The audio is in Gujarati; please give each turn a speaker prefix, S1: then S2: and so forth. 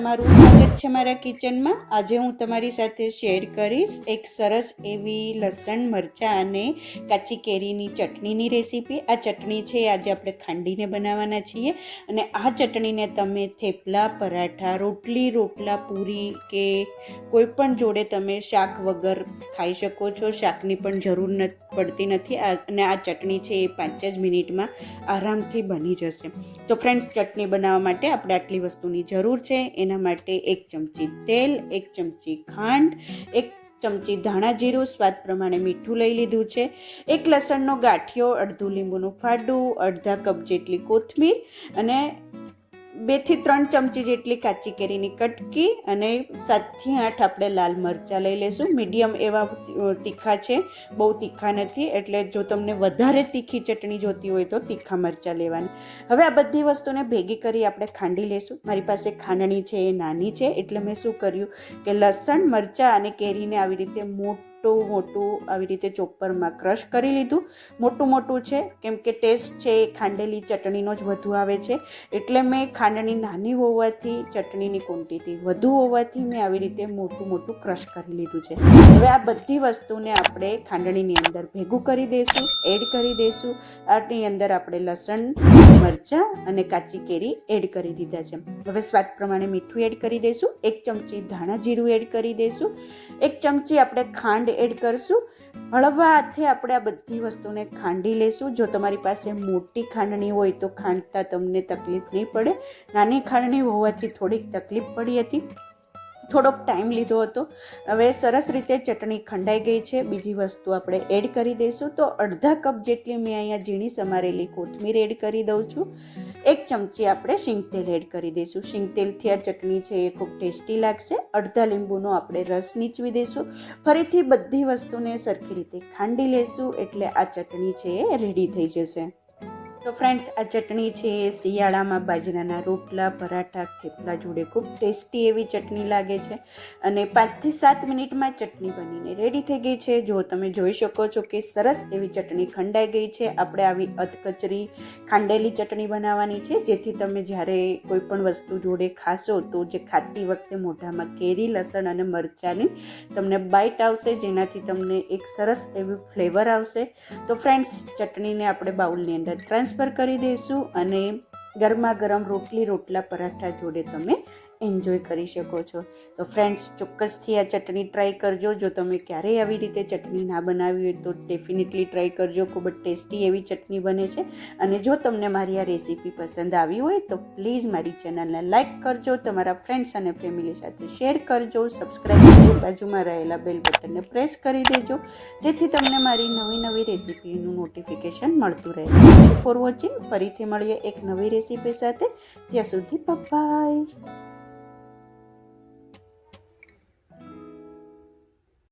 S1: તમારું સ્વાગત છે મારા કિચનમાં। આજે હું તમારી સાથે શેર કરીશ એક સરસ એવી લસણ મરચાં અને કાચી કેરીની ચટણીની રેસીપી। આ ચટણી છે આજે આપણે ખાંડીને બનાવવાના છીએ અને આ ચટણીને તમે થેપલા, પરાઠા, રોટલા, પૂરી કે કોઈ પણ જોડે તમે શાક વગર ખાઈ શકો છો। શાકની પણ જરૂર પડતી નથી અને આ ચટણી છે એ 5 જ મિનિટમાં આરામથી બની જશે। તો ફ્રેન્ડ્સ, ચટણી બનાવવા માટે આપણે આટલી વસ્તુની જરૂર છે। એના માટે 1 ચમચી તેલ, 1 ચમચી ખાંડ, 1 ચમચી ધાણા જીરું, સ્વાદ પ્રમાણે મીઠું લઈ લીધું છે, 1 લસણનો ગાંઠિયો, અડધું લીંબુનું ફાડું, અડધા કપ જેટલી કોથમીર અને 2 થી 3 ચમચી જેટલી કાચી કેરીની કટકી અને 7 થી 8 આપણે લાલ મરચાં લઈ લઈશું। મીડિયમ એવા તીખા છે, બહુ તીખા નથી, એટલે જો તમને વધારે તીખી ચટણી જોતી હોય તો તીખા મરચાં લેવાના। હવે આ બધી વસ્તુને ભેગી કરી આપણે ખાંડી લઈશું। મારી પાસે ખાંડણી છે એ નાની છે, એટલે મેં શું કર્યું કે લસણ, મરચાં અને કેરીને આવી રીતે મોટું આવી રીતે ચોપરમાં ક્રશ કરી લીધું। મોટું છે કેમ કે ટેસ્ટ છે એ ખાંડેલી ચટણીનો જ વધુ આવે છે, એટલે મેં ખાંડણી નાની હોવાથી ચટણીની ક્વોન્ટિટી વધુ હોવાથી મેં આવી રીતે મોટું ક્રશ કરી લીધું છે। હવે આ બધી વસ્તુને આપણે ખાંડણીની અંદર ભેગું કરી દઈશું, એડ કરી દઈશું। આની અંદર આપણે લસણ, મરચાં અને કાચી કેરી એડ કરી દીધા છે। હવે સ્વાદ પ્રમાણે મીઠું એડ કરી દઈશું, 1 ચમચી ધાણા જીરું એડ કરી દઈશું, 1 ચમચી આપણે ખાંડ એડ કરશું। હળવા હાથે આપણે આ બધી વસ્તુને ખાંડી લેશું। જો તમારી પાસે મોટી ખાંડણી હોય તો ખાંડતા તમને તકલીફ નહીં પડે, નાની ખાંડણી હોવાથી થોડીક તકલીફ પડી હતી, થોડોક ટાઈમ લીધો હતો। હવે સરસ રીતે ચટણી ખંડાઈ ગઈ છે। બીજી વસ્તુ આપણે એડ કરી દઈશું, તો અડધા કપ જેટલી મેં અહીંયા ઝીણી સમારેલી કોથમીર એડ કરી દઉં છું। 1 ચમચી આપણે શીંગતેલ એડ કરી દઈશું। શીંગતેલથી આ ચટણી છે એ ખૂબ ટેસ્ટી લાગશે। અડધા લીંબુનો આપણે રસ નીચવી દઈશું। ફરીથી બધી વસ્તુને સરખી રીતે ખાંડી લેશું એટલે આ ચટણી છે એ રેડી થઈ જશે। તો ફ્રેન્ડ્સ, આ ચટણી છે એ શિયાળામાં બાજરાના રોટલા, પરાઠા, થેપલા જોડે ખૂબ ટેસ્ટી એવી ચટણી લાગે છે અને 5 થી 7 મિનિટમાં ચટણી બનીને રેડી થઈ ગઈ છે। જો તમે જોઈ શકો છો કે સરસ એવી ચટણી ખંડાઈ ગઈ છે। આપણે આવી અધકચરી ખાંડેલી ચટણી બનાવવાની છે, જેથી તમે જ્યારે કોઈ પણ વસ્તુ જોડે ખાશો તો જે ખાતી વખતે મોઢામાં કેરી, લસણ અને મરચાંની તમને બાઇટ આવશે, જેનાથી તમને એક સરસ એવું ફ્લેવર આવશે। તો ફ્રેન્ડ્સ, ચટણીને આપણે બાઉલની અંદર ટ્રાન્સફર કરી દઈશું અને ગરમા ગરમ રોટલા, પરાઠા જોડે તમે એન્જોય કરી શકો છો। તો ફ્રેન્ડ્સ, ચોક્કસથી આ ચટણી ટ્રાય કરજો। જો તમે ક્યારેય આવી રીતે ચટણી ના બનાવી હોય તો ડેફિનેટલી ટ્રાય કરજો। ખૂબ જ ટેસ્ટી એવી ચટણી બને છે અને જો તમને મારી આ રેસીપી પસંદ આવી હોય તો પ્લીઝ મારી ચેનલને લાઇક કરજો, તમારા ફ્રેન્ડ્સ અને ફેમિલી સાથે શેર કરજો, સબસ્ક્રાઈબ કરી બાજુમાં રહેલા બેલ બટનને પ્રેસ કરી દેજો, જેથી તમને મારી નવી રેસીપીનું નોટિફિકેશન મળતું રહે। Thank you for watching. ફરીથી મળીએ એક નવી રેસીપી સાથે, ત્યાં સુધી બાય।